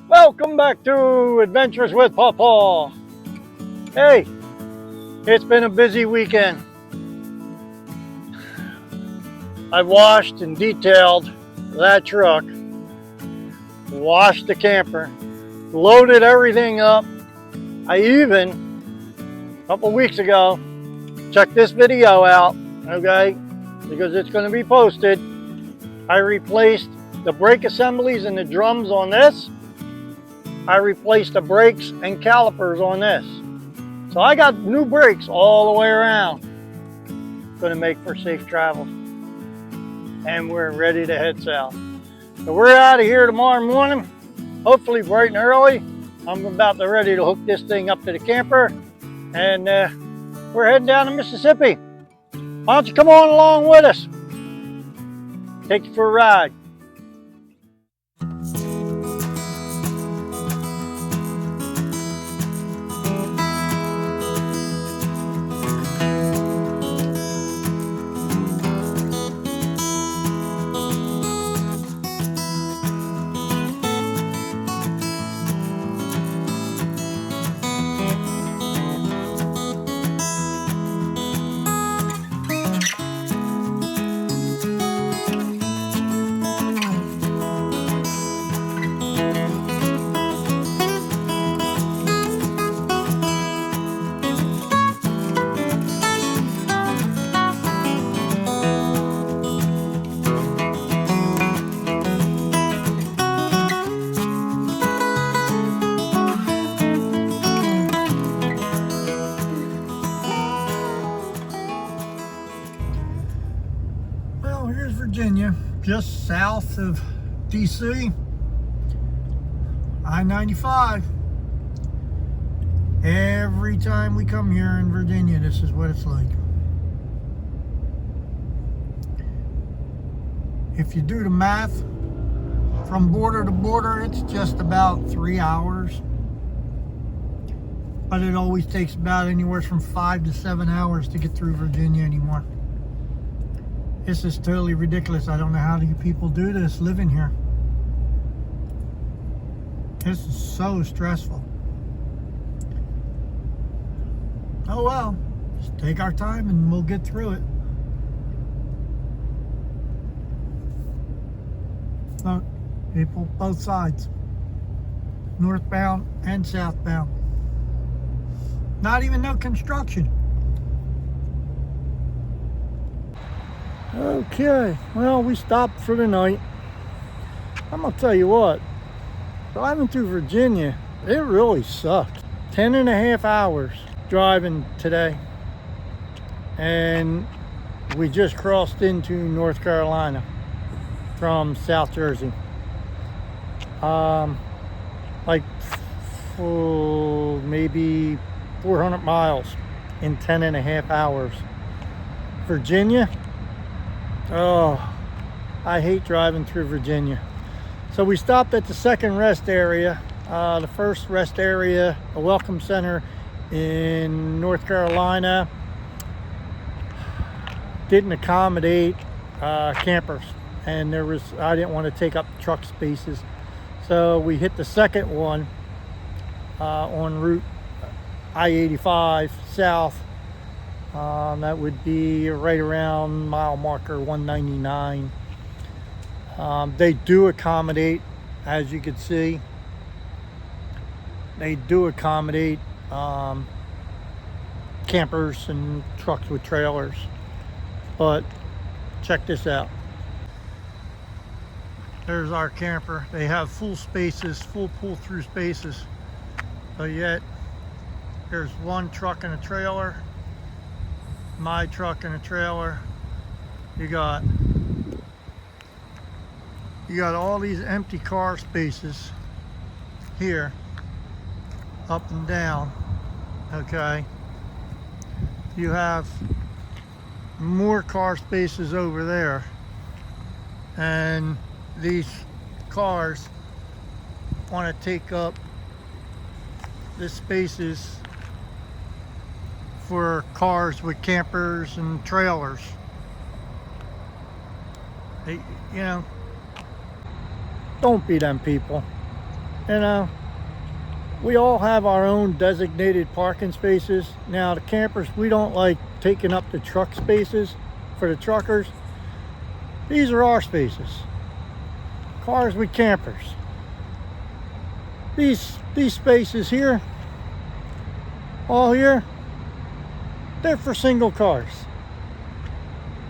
Welcome back to Adventures with Pawpaw. Hey, it's been a busy weekend. I washed and detailed that truck, washed the camper, loaded everything up. I even, a couple weeks ago, checked this video out, okay, because it's going to be posted. I replaced the brake assemblies and the drums on this. I replaced the brakes and calipers on this. So I got new brakes all the way around. Gonna make for safe travel. And we're ready to head south. So we're out of here tomorrow morning, hopefully bright and early. I'm about to ready to hook this thing up to the camper. And we're heading down to Mississippi. Why don't you come on along with us? Take you for a ride. Well, here's Virginia, just south of DC, I-95. Every time we come here in Virginia, this is what it's like. If you do the math, from border to border, it's just about 3 hours. But it always takes about anywhere from 5 to 7 hours to get through Virginia anymore. This is totally ridiculous. I don't know how you people do this living here. This is so stressful. Oh well, just take our time and we'll get through it. Look, people, both sides, northbound and southbound. Not even no construction. Okay, well, we stopped for the night. I'm gonna tell you what, driving through Virginia, it really sucked. 10.5 hours driving today. And we just crossed into North Carolina from South Jersey. Like maybe 400 miles in 10.5 hours. Virginia, oh, I hate driving through Virginia. So we stopped at the second rest area. The first rest area, a welcome center in North Carolina, didn't accommodate campers. And I didn't want to take up truck spaces. So we hit the second one on route I-85 south. That would be right around mile marker 199. They do accommodate, as you can see, they do accommodate campers and trucks with trailers. But check this out. There's our camper. They have full spaces, full pull-through spaces. But yet, there's one truck and a trailer, my truck and a trailer. You got all these empty car spaces here, up and down, okay? You have more car spaces over there, and these cars want to take up the spaces for cars with campers and trailers. They, you know, don't be them people. You know, we all have our own designated parking spaces. Now the campers, we don't like taking up the truck spaces for the truckers. These are our spaces. Cars with campers. These spaces here, all here, they're for single cars.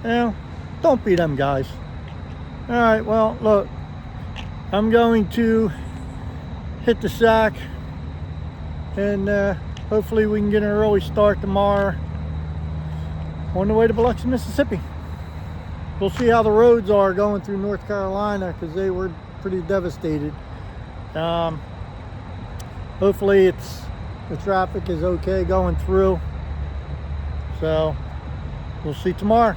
You know, don't be them guys. All right, well, look, I'm going to hit the sack, and hopefully we can get an early start tomorrow on the way to Biloxi, Mississippi. We'll see how the roads are going through North Carolina, because they were pretty devastated. Hopefully the traffic is okay going through. So we'll see tomorrow.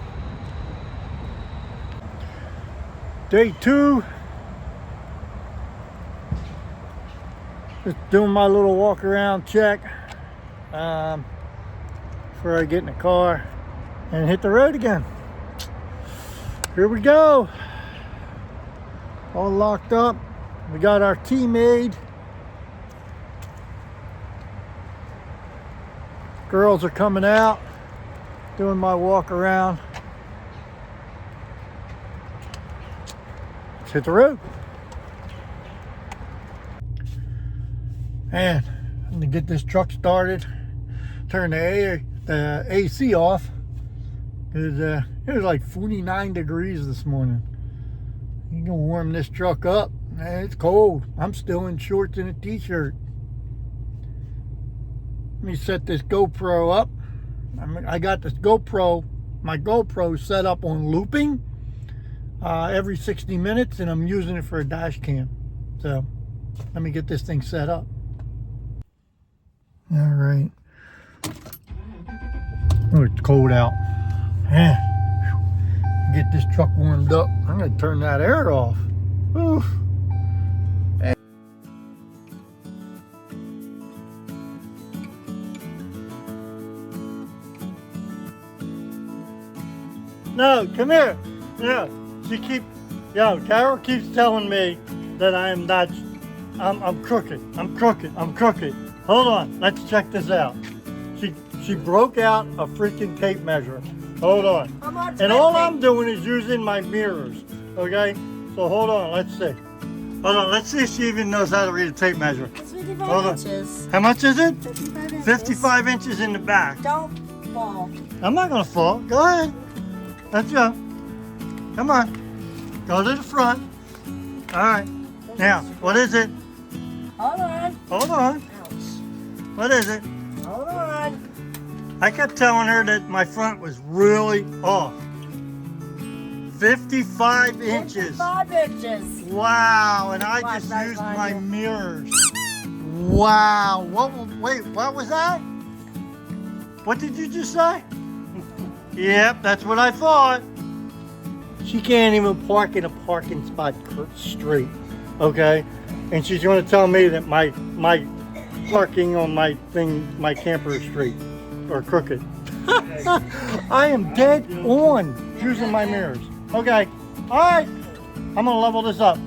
Day 2. Just doing my little walk around check before I get in the car and hit the road again. Here we go. All locked up. We got our tea made. Girls are coming out, doing my walk around. Let's hit the road. Man, I'm gonna get this truck started, turn the AC off, because it was like 49 degrees this morning. You can warm this truck up. Man, it's cold. I'm still in shorts and a t-shirt. Let me set this GoPro up. I got this my GoPro set up on looping every 60 minutes, and I'm using it for a dash cam. So let me get this thing set up. All right. Oh, it's cold out. Man, get this truck warmed up. I'm gonna turn that air off. Oof. No, come here. Yeah, Carol keeps telling me that I'm crooked. I'm crooked. Hold on, let's check this out. She broke out a freaking tape measure. Hold on. And all I'm doing is using my mirrors. Okay? So hold on, let's see. Hold on, let's see if she even knows how to read a tape measure. It's 55 inches. How much is it? 55 inches. 55 inches in the back. Don't fall. I'm not gonna fall. Go ahead. Let's go. Come on. Go to the front. All right. Now, what is it? Hold on. Hold on. Ouch. What is it? Hold on. I kept telling her that my front was really off. 55 inches. 55 inches. Wow, and I Watch just that used line my here. mirrors. Wow. Wait, what was that? What did you just say? Yep, that's what I thought. She can't even park in a parking spot straight, okay? And she's going to tell me that my parking on my camper is straight or crooked. I am dead on using my mirrors. Okay, all right, I'm going to level this up.